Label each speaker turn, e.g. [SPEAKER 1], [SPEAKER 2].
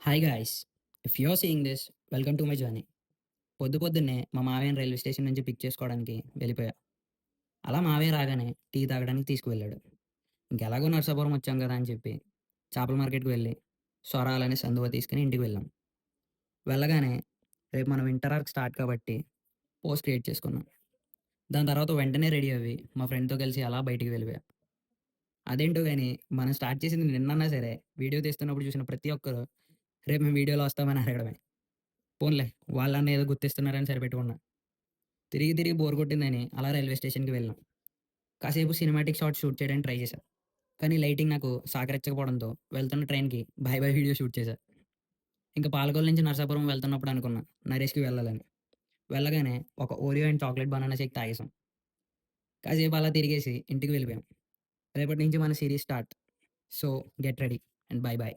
[SPEAKER 1] Hi guys! If you are seeing this, welcome to my journey. పొద్దున్నే మా మావయ్యని railway station నుంచి pick చేసుకోవడానికి వెళ్ళిపోయా. అలా మావయ్య రాగానే టీ తాగడానికి తీసుకువెళ్ళాడు. ఇంకెలాగో నరసాపురం వచ్చాం గదా అని చెప్పి చేపల మార్కెట్‌కి వెళ్ళి సొరాలని, సందువ తీసుకొని ఇంటికి వెళ్ళాం. వెళ్ళగానే రేపు మనం ఇంటర్ ఆర్క్ స్టార్ట్ కాబట్టి పోస్ట్ క్రియేట్ చేసుకున్నాం. దాని తర్వాత వెంటనే రెడీ అవ్వి మా ఫ్రెండ్‌తో కలిసి అలా బయటికి వెళ్ళిపోయా. అదేంటో గాని మనం స్టార్ట్ చేసింది నిన్నన్నా సరే వీడియో తీస్తున్నప్పుడు చూసిన ప్రతి ఒక్కరు రేపు మేము వీడియోలో వస్తామని అడగడమే. పోన్లే వాళ్ళన్నా ఏదో గుర్తిస్తున్నారని సరిపెట్టుకున్నా. తిరిగి బోర్ కొట్టిందని అలా రైల్వే స్టేషన్‌కి వెళ్ళాం. కాసేపు సినిమాటిక్ షాట్స్ షూట్ చేయడానికి ట్రై చేశా. కానీ లైటింగ్ నాకు సహకరించకపోవడంతో వెళ్తున్న ట్రైన్‌కి బాయ్ బాయ్ వీడియో షూట్ చేశా. ఇంక పాలకొల్లు నుంచి నరసాపురం వెళ్తున్నప్పుడు అనుకున్నా నరేష్‌కి వెళ్ళాలని. వెళ్ళగానే ఒక Oreo and chocolate banana shake తాగేసాం. కాసేపు అలా తిరిగేసి ఇంటికి వెళ్ళిపోయాం. రేపటి నుంచి మన series start. So, get ready and bye by.